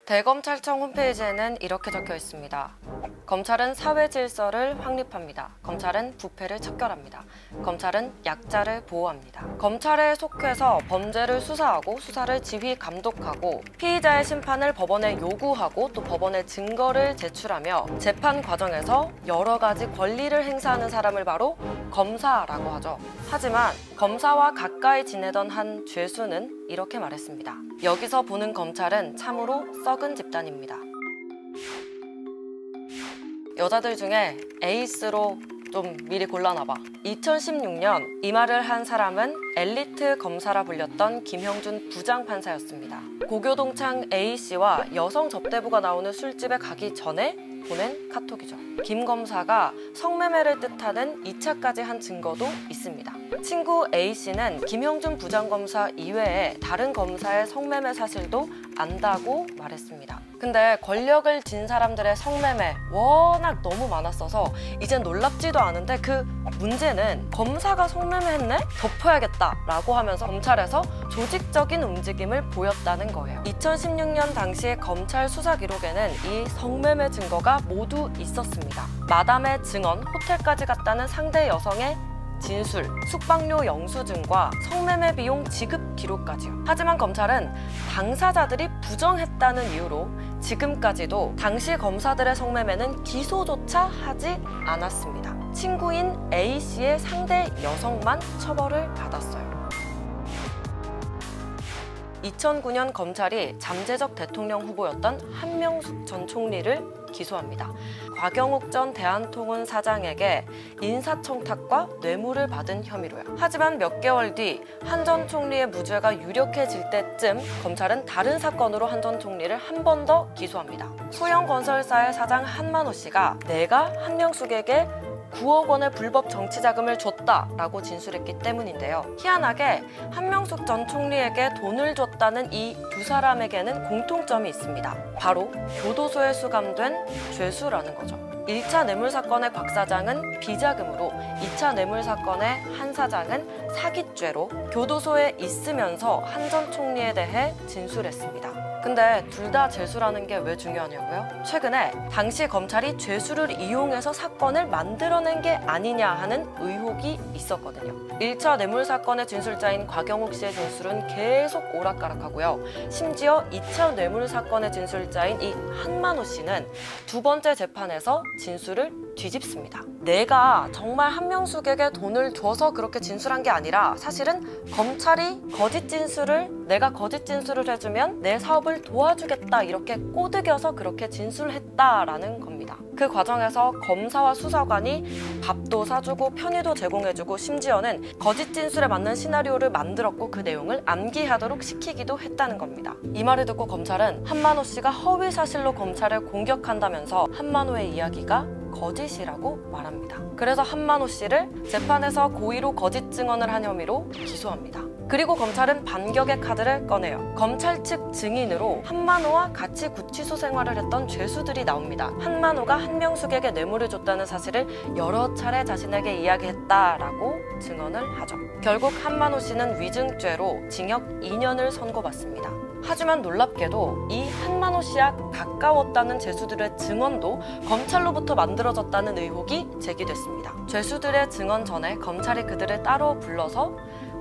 대검찰청 홈페이지에는 이렇게 적혀 있습니다. 검찰은 사회 질서를 확립합니다. 검찰은 부패를 척결합니다. 검찰은 약자를 보호합니다. 검찰에 속해서 범죄를 수사하고 수사를 지휘 감독하고 피의자의 심판을 법원에 요구하고 또 법원에 증거를 제출하며 재판 과정에서 여러 가지 권리를 행사하는 사람을 바로 검사라고 하죠. 하지만 검사와 가까이 지내던 한 죄수는 이렇게 말했습니다. 여기서 보는 검찰은 참으로 썩은 집단입니다. 여자들 중에 에이스로 좀 미리 골라놔봐. 2016년 이 말을 한 사람은 엘리트 검사라 불렸던 김형준 부장판사였습니다. 고교동창 A씨와 여성 접대부가 나오는 술집에 가기 전에 보낸 카톡이죠. 김 검사가 성매매를 뜻하는 2차까지 한 증거도 있습니다. 친구 A씨는 김형준 부장검사 이외에 다른 검사의 성매매 사실도 안다고 말했습니다. 근데 권력을 쥔 사람들의 성매매 워낙 너무 많았어서 이젠 놀랍지도 않은데 그 문제는 검사가 성매매했네? 덮어야겠다라고 하면서 검찰에서 조직적인 움직임을 보였다는 거예요. 2016년 당시 검찰 수사 기록에는 이 성매매 증거가 모두 있었습니다. 마담의 증언, 호텔까지 갔다는 상대 여성의 진술, 숙박료 영수증과 성매매 비용 지급 기록까지요. 하지만 검찰은 당사자들이 부정했다는 이유로 지금까지도 당시 검사들의 성매매는 기소조차 하지 않았습니다. 친구인 A씨의 상대 여성만 처벌을 받았어요. 2009년 검찰이 잠재적 대통령 후보였던 한명숙 전 총리를 기소합니다. 곽영욱 전 대한통운 사장에게 인사청탁과 뇌물을 받은 혐의로요. 하지만 몇 개월 뒤 한 전 총리의 무죄가 유력해질 때쯤 검찰은 다른 사건으로 한 전 총리를 한 번 더 기소합니다. 소형건설사의 사장 한만호 씨가 내가 한명숙에게 9억 원의 불법 정치 자금을 줬다라고 진술했기 때문인데요. 희한하게 한명숙 전 총리에게 돈을 줬다는 이 두 사람에게는 공통점이 있습니다. 바로 교도소에 수감된 죄수라는 거죠. 1차 뇌물 사건의 곽 사장은 비자금으로, 2차 뇌물 사건의 한 사장은 사기죄로 교도소에 있으면서 한 전 총리에 대해 진술했습니다. 근데 둘 다 죄수라는 게 왜 중요하냐고요? 최근에 당시 검찰이 죄수를 이용해서 사건을 만들어낸 게 아니냐 하는 의혹이 있었거든요. 1차 뇌물 사건의 진술자인 곽영욱 씨의 진술은 계속 오락가락하고요. 심지어 2차 뇌물 사건의 진술자인 이 한만호 씨는 두 번째 재판에서 진술을 뒤집습니다. 내가 정말 한명숙에게 돈을 줘서 그렇게 진술한 게 아니라 사실은 검찰이 내가 거짓 진술을 해주면 내 사업을 도와주겠다 이렇게 꼬드겨서 그렇게 진술했다라는 겁니다. 그 과정에서 검사와 수사관이 밥도 사주고 편의도 제공해주고 심지어는 거짓 진술에 맞는 시나리오를 만들었고 그 내용을 암기하도록 시키기도 했다는 겁니다. 이 말을 듣고 검찰은 한만호 씨가 허위 사실로 검찰을 공격한다면서 한만호의 이야기가 거짓이라고 말합니다. 그래서 한만호 씨를 재판에서 고의로 거짓 증언을 한 혐의로 기소합니다. 그리고 검찰은 반격의 카드를 꺼내요. 검찰 측 증인으로 한만호와 같이 구치소 생활을 했던 죄수들이 나옵니다. 한만호가 한명숙에게 뇌물을 줬다는 사실을 여러 차례 자신에게 이야기했다라고 증언을 하죠. 결국 한만호 씨는 위증죄로 징역 2년을 선고받습니다. 하지만 놀랍게도 이 한만호 씨와 가까웠다는 죄수들의 증언도 검찰로부터 만들어졌다는 의혹이 제기됐습니다. 죄수들의 증언 전에 검찰이 그들을 따로 불러서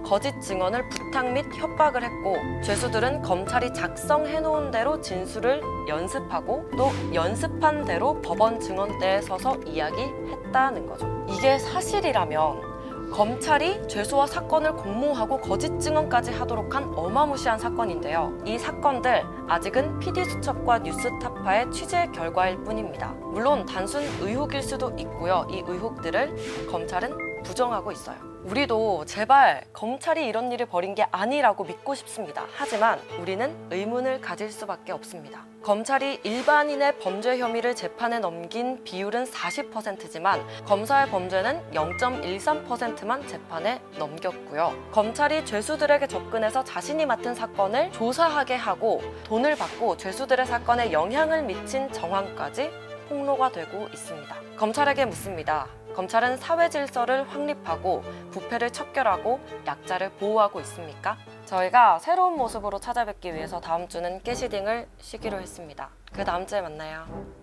거짓 증언을 부탁 및 협박을 했고 죄수들은 검찰이 작성해놓은 대로 진술을 연습하고 또 연습한 대로 법원 증언대에 서서 이야기했다는 거죠. 이게 사실이라면 검찰이 죄수와 사건을 공모하고 거짓 증언까지 하도록 한 어마무시한 사건인데요. 이 사건들 아직은 PD수첩과 뉴스타파의 취재 결과일 뿐입니다. 물론 단순 의혹일 수도 있고요. 이 의혹들을 검찰은 부정하고 있어요. 우리도 제발 검찰이 이런 일을 벌인 게 아니라고 믿고 싶습니다. 하지만 우리는 의문을 가질 수밖에 없습니다. 검찰이 일반인의 범죄 혐의를 재판에 넘긴 비율은 40%지만 검사의 범죄는 0.13%만 재판에 넘겼고요. 검찰이 죄수들에게 접근해서 자신이 맡은 사건을 조사하게 하고 돈을 받고 죄수들의 사건에 영향을 미친 정황까지 폭로가 되고 있습니다. 검찰에게 묻습니다. 검찰은 사회 질서를 확립하고 부패를 척결하고 약자를 보호하고 있습니까? 저희가 새로운 모습으로 찾아뵙기 위해서 다음 주는 깨시딩을 쉬기로 했습니다. 그 다음 주에 만나요.